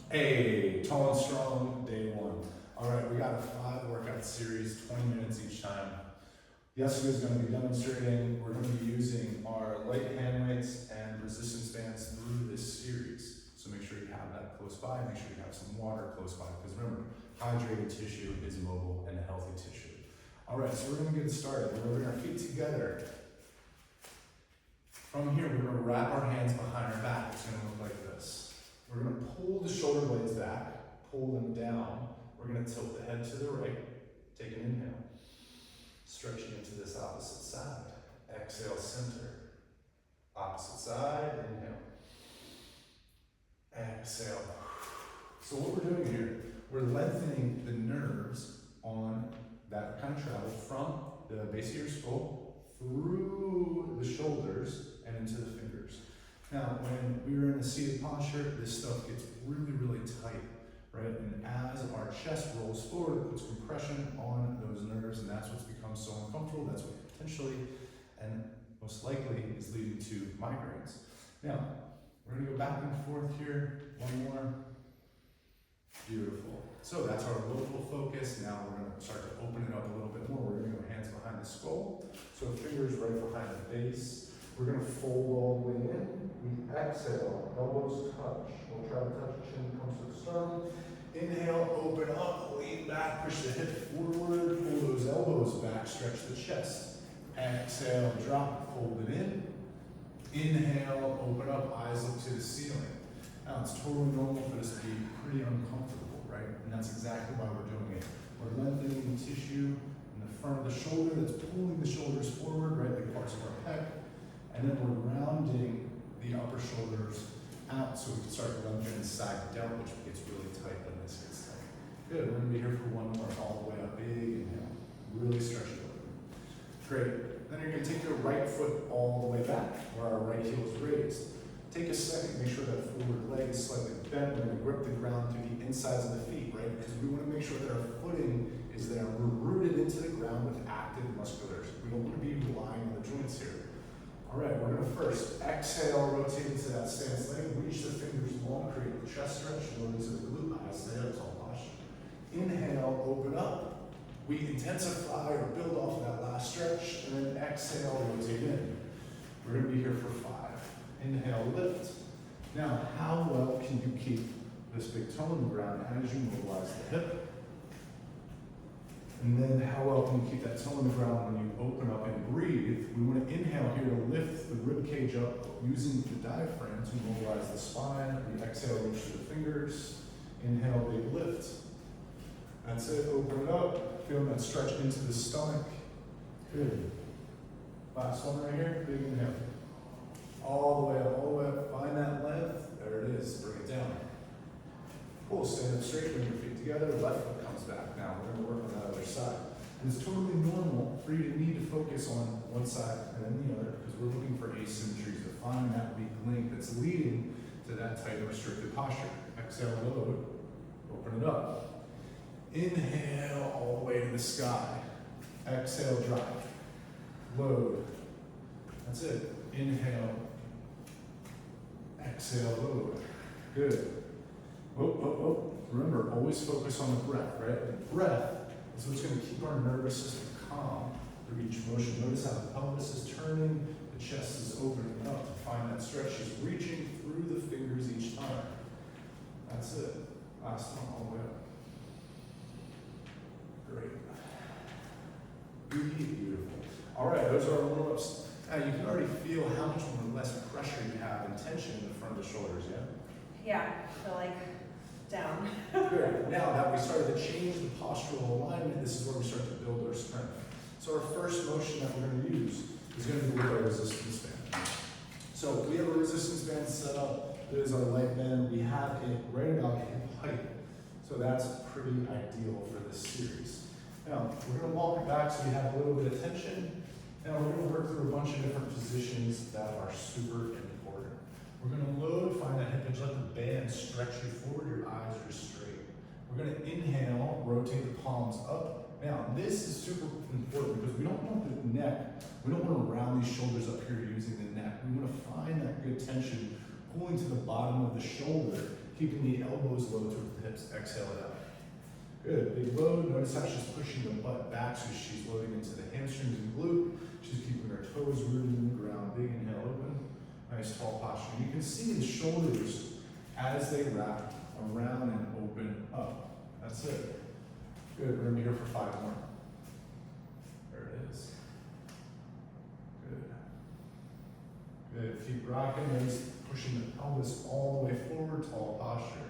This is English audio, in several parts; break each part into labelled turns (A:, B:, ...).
A: Hey, tall and strong, day one. All right, we got a 5 workout series, 20 minutes each time. Yesterday's gonna be demonstrating, we're gonna be using our light hand weights and resistance bands through this series. So make sure you have that close by, make sure you have some water close by, because remember, hydrated tissue is mobile and a healthy tissue. All right, so we're gonna get started. We're gonna bring our feet together. From here, we're gonna wrap our hands behind our back. It's gonna look like this. We're going to pull the shoulder blades back, pull them down. We're going to tilt the head to the right. Take an inhale. Stretching into this opposite side. Exhale, center. Opposite side, inhale. Exhale. So what we're doing here, we're lengthening the nerves on that kind of travel from the base of your skull through the shoulders and into the fingers. Now, when we were in a seated posture, this stuff gets really, really tight, right? And as our chest rolls forward, it puts compression on those nerves, and that's what's become so uncomfortable. That's what potentially, and most likely, is leading to migraines. Now, we're gonna go back and forth here. One more. Beautiful. So that's our local focus. Now we're gonna start to open it up a little bit more. We're gonna go hands behind the skull. So fingers right behind the base. We're going to fold all the way in. We exhale, elbows touch. We'll try to touch the chin, comes to the sternum. Inhale, open up, lean back, push the hip forward, pull those elbows back, stretch the chest. Exhale, drop, fold it in. Inhale, open up, eyes look to the ceiling. Now it's totally normal for this to be pretty uncomfortable, right? And that's exactly why we're doing it. We're lengthening the tissue in the front of the shoulder that's pulling the shoulders forward, right, like parts of our pec. And then we're rounding the upper shoulders out so we can start lunging side down, which gets really tight when this gets tight. Good, we're gonna be here for one more, all the way up, big inhale. Really stretch it over. Great, then you're gonna take your right foot all the way back, where our right heel is raised. Take a second, make sure that forward leg is slightly bent. We're gonna grip the ground through the insides of the feet, right? Because we wanna make sure that our footing is there. We're rooted into the ground with active musculars. We don't wanna be relying on the joints here. All right, we're gonna first exhale, rotate into that stance leg, reach the fingers long, create a chest stretch, lower into the glute, eyes stay up, tall posture. Inhale, open up. We intensify or build off of that last stretch, and then exhale, rotate in. We're gonna be here for 5. Inhale, lift. Now, how well can you keep this big toe on the ground as you mobilize the hip? And then how well can you keep that toe on the ground when you open up and breathe? We want to inhale here to lift the rib cage up using the diaphragm to mobilize the spine. We exhale, reach to the fingers. Inhale, big lift. That's it, open it up. Feel that stretch into the stomach. Good. Last one right here, big inhale. All the way up, all the way up. Find that length. There it is, bring it down. Cool, stand up straight, bring your feet together, left foot comes back. Now we're gonna work on that other side. And it's totally normal for you to need to focus on one side and then the other, because we're looking for asymmetry to find that weak link that's leading to that tight and restricted posture. Exhale, load, open it up. Inhale all the way to the sky. Exhale, drop. Load. That's it. Inhale. Exhale, load. Good. Remember, always focus on the breath, right? The breath is what's going to keep our nervous system calm through each motion. Notice how the pelvis is turning, the chest is opening up to find that stretch. She's reaching through the fingers each time. That's it. Last one, all the way up. Great. Beautiful. All right, those are our warm-ups. Now you can already feel how much more less pressure you have and tension in the front of the shoulders, yeah?
B: Yeah, I feel like down.
A: Good. Now that we started to change the postural alignment, this is where we start to build our strength. So our first motion that we're going to use is going to be with our resistance band. So we have a resistance band set up. It is our light band. We have it right about hip height. So that's pretty ideal for this series. Now we're going to walk it back so we have a little bit of tension. Now we're going to work through a bunch of different positions that are super important. We're going to load, find that hip hinge, let the band stretch you forward, your eyes are straight. We're going to inhale, rotate the palms up. Now, this is super important because we don't want the neck, we don't want to round these shoulders up here using the neck. We want to find that good tension pulling to the bottom of the shoulder keeping the elbows low towards the hips. Exhale it out. Good, big load. Notice how she's pushing the butt back, so she's loading into the hamstrings and glute. She's keeping her toes rooted in the ground. Big inhale, open. Nice tall posture. You can see the shoulders as they wrap around and open up. That's it. Good, we're gonna be here for 5 more. There it is. Good. Good, keep rocking, raise, pushing the pelvis all the way forward, tall posture.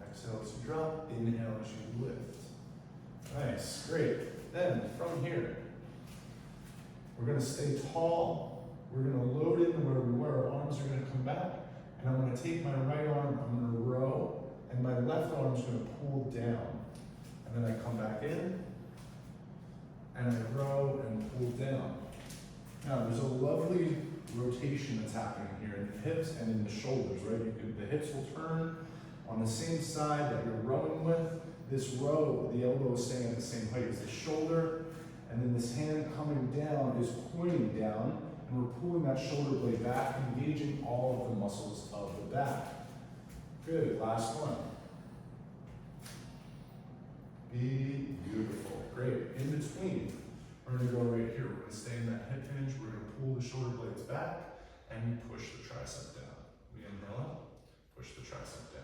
A: Exhale as you drop, inhale as you lift. Nice, great. Then, from here, we're gonna stay tall. We're gonna load into where we were. Our arms are gonna come back, and I'm gonna take my right arm, I'm gonna row, and my left arm's gonna pull down. And then I come back in, and I row and pull down. Now, there's a lovely rotation that's happening here in the hips and in the shoulders, right? The hips will turn on the same side that you're rowing with. This row, the elbow is staying at the same height as the shoulder, and then this hand coming down is pointing down, and we're pulling that shoulder blade back, engaging all of the muscles of the back. Good, last one. Be beautiful, great. In between, we're gonna go right here. We're gonna stay in that hip hinge. We're gonna pull the shoulder blades back, and we push the tricep down. We inhale up, push the tricep down.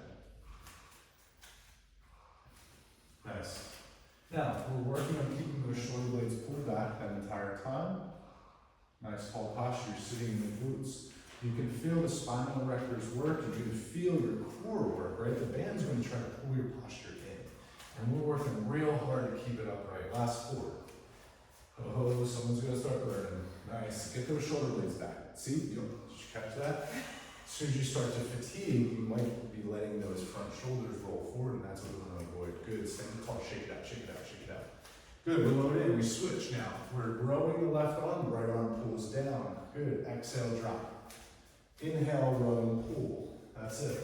A: Nice. Now, we're working on keeping those shoulder blades pulled back that entire time. Nice tall posture, you're sitting in the glutes. You can feel the spinal erectors work, you can feel your core work, right? The band's going to try to pull your posture in. And we're working real hard to keep it upright. Last 4. Oh, someone's going to start learning. Nice. Get those shoulder blades back. See? Did you catch that? As soon as you start to fatigue, you might be letting those front shoulders roll forward, and that's what we want to avoid. Good. Stand tall. Shake it out, shake it out, shake it out. Good. We load in. We switch now. We're rowing the left arm. The right arm pulls down. Good. Exhale, drop. Inhale, row and pull. That's it.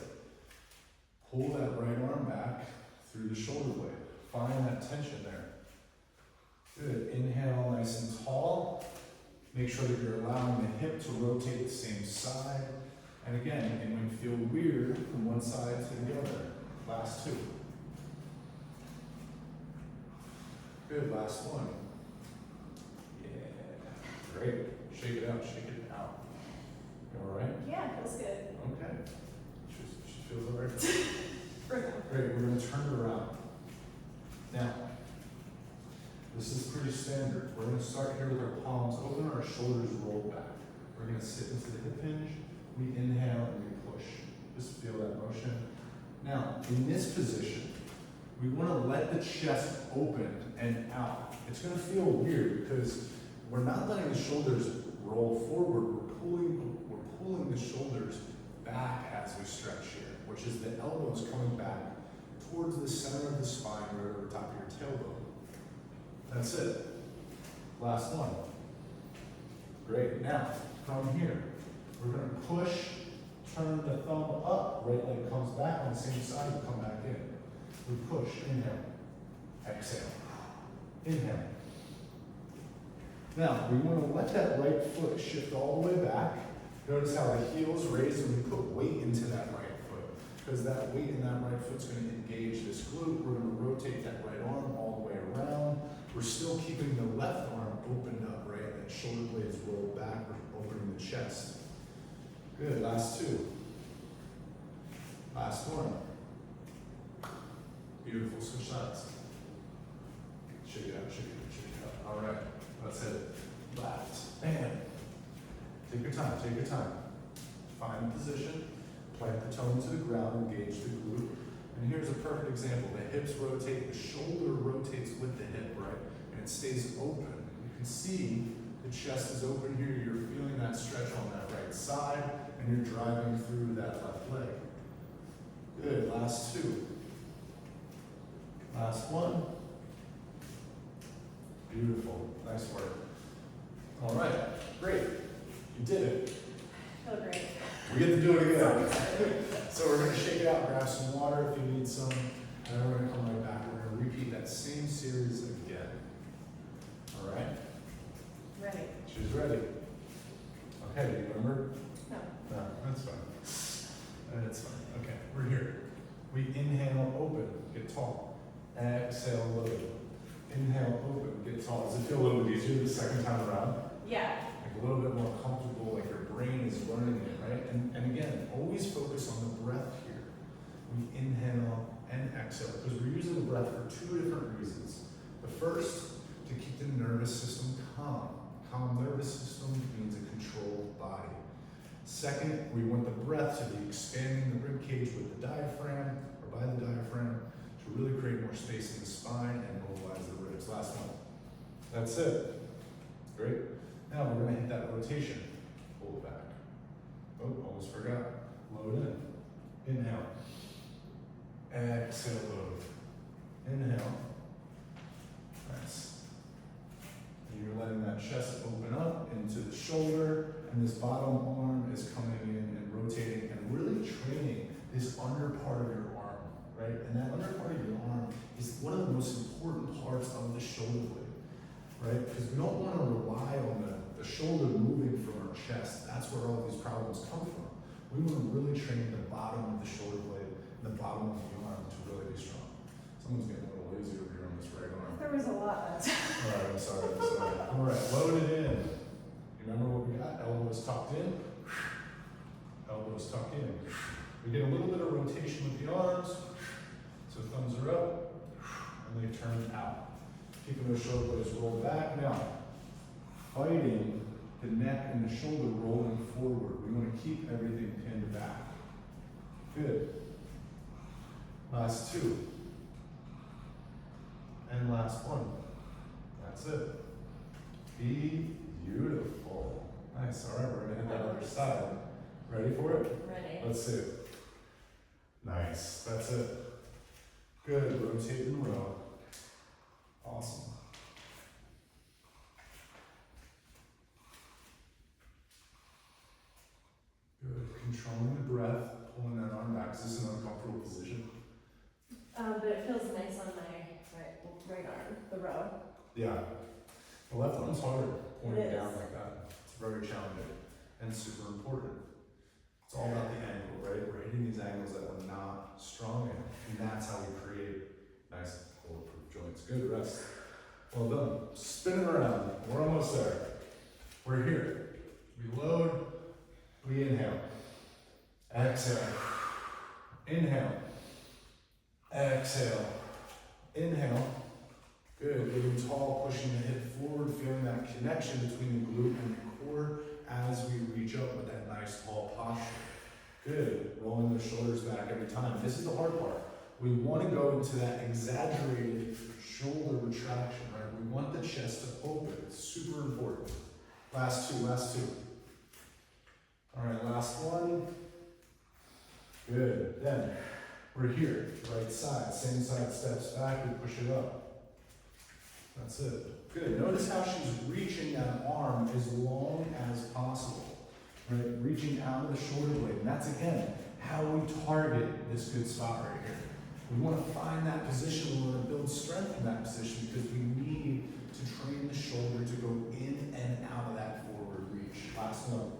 A: Pull that right arm back through the shoulder blade. Find that tension there. Good. Inhale, nice and tall. Make sure that you're allowing the hip to rotate the same side. And again, it might feel weird from one side to the other. Last 2. Good, last one. Yeah, great. Shake it out, shake it out. You all right?
B: Yeah, feels good.
A: Okay. She feels all right.
B: For now.
A: Great, we're gonna turn it around. Now, this is pretty standard. We're gonna start here with our palms open, our shoulders roll back. We're gonna sit into the hip hinge. We inhale and we push. Just feel that motion. Now, in this position, we want to let the chest open and out. It's going to feel weird because we're not letting the shoulders roll forward. We're pulling the shoulders back as we stretch here, which is the elbows coming back towards the center of the spine, right over top of your tailbone. That's it. Last one. Great. Now, from here, we're going to push, turn the thumb up, right leg comes back on the same side, we come back in. We push, inhale, exhale, inhale. Now, we want to let that right foot shift all the way back. Notice how the heel's raised and we put weight into that right foot. Because that weight in that right foot's going to engage this glute. We're going to rotate that right arm all the way around. We're still keeping the left arm opened up, right? That shoulder blades roll back, we're opening the chest. Good, last 2. Last one. Beautiful, switch sides. Shake it out, shake it out, shake it out. All right, that's it. Left, and take your time, take your time. Find the position, plant the toe into the ground, engage the glute. And here's a perfect example. The hips rotate, the shoulder rotates with the hip, right? And it stays open. You can see the chest is open here. You're feeling that stretch on that right side, and you're driving through that left leg. Good, last 2. Last one. Beautiful, nice work. All right, great. You did it.
B: Feel great.
A: We get to do it again. So we're gonna shake it out, grab some water if you need some, and then we're gonna come right back. We're gonna repeat that same series again. All right?
B: Ready.
A: She's ready. Okay, do you remember?
B: No.
A: No, that's fine. That's fine. Okay. get tall. Exhale, load. Inhale, open, get tall. Does it feel a little bit easier the second time around?
B: Yeah.
A: Like a little bit more comfortable, like your brain is learning it, right? And again, always focus on the breath here. We inhale and exhale because we're using the breath for two different reasons. The first, to keep the nervous system calm. Calm nervous system means a controlled body. Second, we want the breath to be expanding the rib cage with the diaphragm or by the diaphragm to really create more space in the spine and mobilize the ribs. Last one. That's it. Great. Now we're going to hit that rotation. Pull it back. Oh, almost forgot. Load in. Inhale. Exhale, load. Inhale. Nice. And you're letting that chest open up into the shoulder, and this bottom arm is coming in and rotating and really training this under part of your arm, right? And that under part of your arm is one of the most important parts of the shoulder blade, right? Because we don't want to rely on the shoulder moving from our chest. That's where all these problems come from. We want to really train the bottom of the shoulder blade and the bottom of the arm to really be strong. Someone's getting a little lazy over here on this right arm.
B: There was a lot.
A: All right, I'm sorry. All right, load it in. You remember what we got? Elbows tucked in. Elbows tucked in. We get a little bit of rotation with the arms. So thumbs are up, and they turn out. Keeping those shoulder blades rolled back. Now, fighting the neck and the shoulder rolling forward. We want to keep everything pinned back. Good. Last two. And last one. That's it. Be beautiful. Nice. All right, we're going to hit that other side. Ready for it?
B: Ready.
A: Let's see. Nice. That's it. Good. Rotate and row. Awesome. Good. Controlling the breath, pulling that arm back. Is this an uncomfortable position?
B: But it feels nice on my right arm, the row.
A: Yeah. The left arm's harder, pointing
B: It is.
A: down like that. It's very challenging and super important. It's all about the angle, right? We're hitting these angles that we're not strong in, and that's how we create nice bulletproof joints. Good rest. Well done. Spin it around. We're almost there. We're here. We load. We inhale. Exhale. Inhale. Exhale. Inhale. Good. Getting tall, pushing the hip forward, feeling that connection between the glute and the core as we reach up with that nice tall posture. Good. Rolling the shoulders back every time. This is the hard part. We want to go into that exaggerated shoulder retraction, right? We want the chest to open. It's super important. Last two, last two. All right, last one. Good. Then we're here, right side, same side, steps back, we push it up. That's it. Good. Notice how she's reaching that arm as long as possible, right? Reaching out of the shoulder blade. And that's, again, how we target this good spot right here. We want to find that position. We want to build strength in that position because we need to train the shoulder to go in and out of that forward reach. Last one.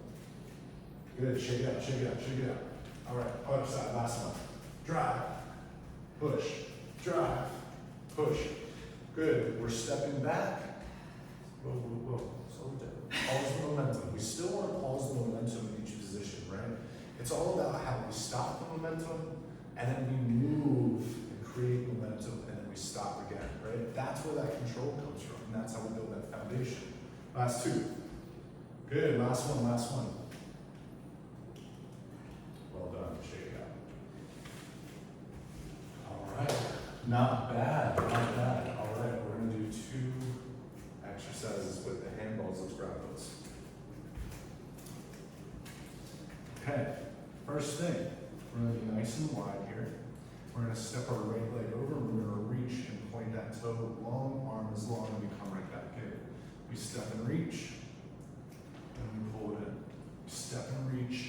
A: Good. Shake it out, shake it out, shake it out. All right, other side, last one. Drive, push, drive, push. Good. We're stepping back. Whoa, whoa, whoa. Slow it down. Pause the momentum. We still want to pause the momentum in each position, right? It's all about how we stop the momentum and then we move and create momentum and then we stop again, right? That's where that control comes from, and that's how we build that foundation. Last two. Good. Last one, last one. Well done. Shake it out. All right. Not bad. Not bad. All right. We're going to do two exercises with the handballs. Let's grab those. Okay. First thing, we're going to be nice and wide here. We're going to step our right leg over. We're going to reach and point that toe. Long arm is long, and we come right back in. We step and reach, and we pull it in. We step and reach,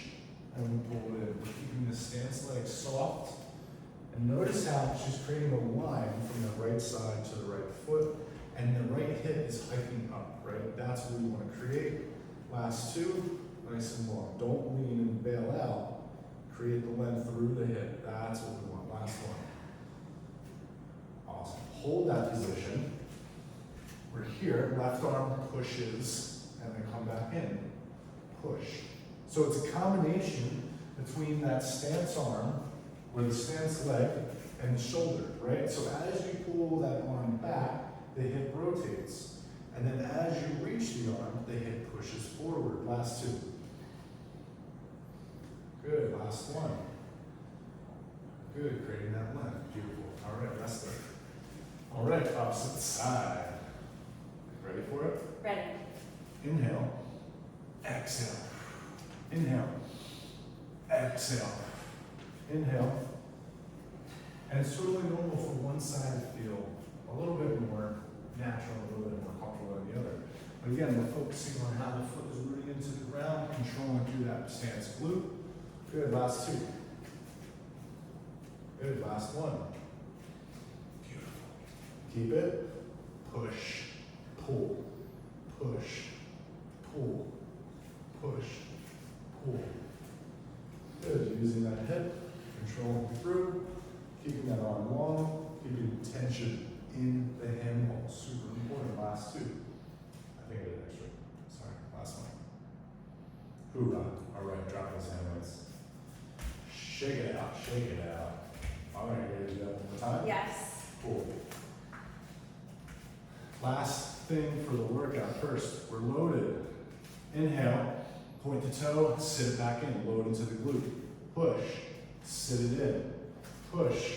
A: and we pull it in. We're keeping the stance leg soft. And notice how she's creating a line from the right side to the right foot, and the right hip is hiking up, right? That's what we want to create. Last two, nice and long. Don't lean and bail out. Create the length through the hip. That's what we want. Last one. hold that position. We're here, left arm pushes, and then come back in, push. So it's a combination between that stance arm, or the stance leg, and the shoulder, right? So as you pull that arm back, the hip rotates. And then as you reach the arm, the hip pushes forward. Last two. Good, last one. Good, creating that length, beautiful. All right, rest there. All right, opposite side. Ready for it?
B: Ready.
A: Inhale, exhale. Inhale, exhale. Inhale. And it's totally normal for one side to feel a little bit more natural, a little bit more comfortable than the other. But again, we're focusing on how the foot is rooting into the ground, controlling through that stance glute. Good, last two. Good, last one. Beautiful. Keep it. Push, pull, push, pull, push, pull. Good, using that hip, controlling through, keeping that arm long, keeping tension in the hand wall. Super important. Last two. I think I did extra. Sorry, last one. Hoorah. All right, drop those hand weights. Shake it out, shake it out. All right, ready to do that one more time?
B: Yes.
A: Cool. Last thing for the workout. First, we're loaded. Inhale, point the toe, sit it back in, load into the glute. Push, sit it in. Push,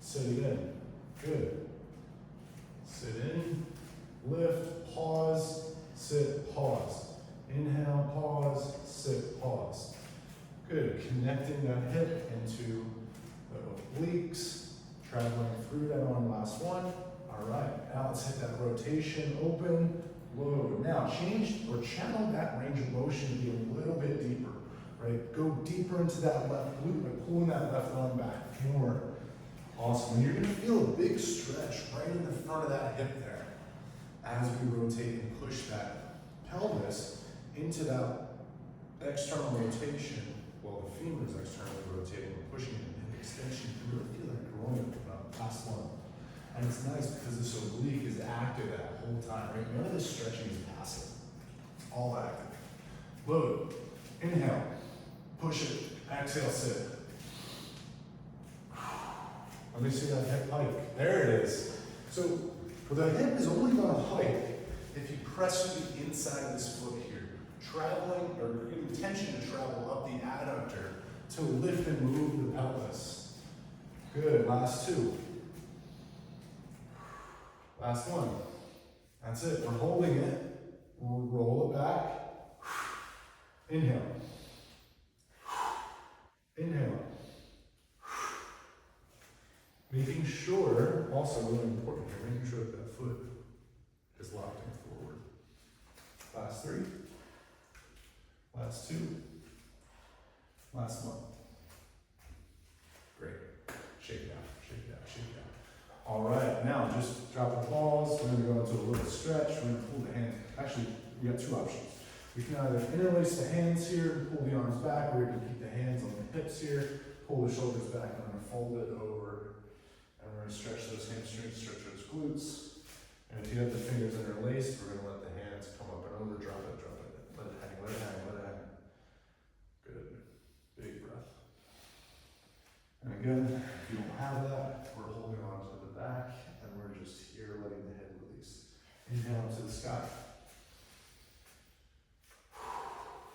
A: sit it in. Good. Sit in, lift, pause, sit, pause. Inhale, pause, sit, pause. Good. Connecting that hip into the obliques, traveling through that arm. Last one. All right, now let's hit that rotation, open, load. Now change or channel that range of motion to be a little bit deeper, right? Go deeper into that left glute by pulling that left arm back. More. Awesome. And you're gonna feel a big stretch right in the front of that hip there as we rotate and push that pelvis into that external rotation while the femur is externally rotating and pushing it in extension through. I feel that groin open up. Last one. And it's nice because this oblique is active that whole time, right? None of this stretching is passive. It's all active. Load. Inhale. Push it. Exhale, sit. Let me see that hip hike. There it is. So the hip is only going to hike if you press to the inside of this foot here, traveling or getting tension to travel up the adductor to lift and move the pelvis. Good. Last two. Last one. That's it. We're holding it. We'll roll it back. Inhale. Inhale. Making sure, also really important here, making sure that that foot is locked in forward. Last three. Last two. Last one. Great. Shake it out, shake it out, shake it out. All right, now just drop the balls. We're gonna go into a little stretch. We're gonna pull the hands. Actually, we got two options. We can either interlace the hands here, pull the arms back, or we can keep the hands on the hips here, pull the shoulders back, and then fold it over. And we're going to stretch those hamstrings, stretch those glutes. And if you have the fingers interlaced, we're going to let the hands come up and over, drop it, let it hang, let it hang, let it hang. Good. Big breath. And again, if you don't have that, we're holding on to the back and we're just here letting the head release. Inhale up to the sky.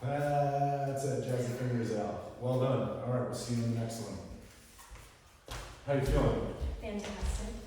A: That's it, jazz the fingers out. Well done. All right, we'll see you in the next one. How you feeling?
B: Fantastic.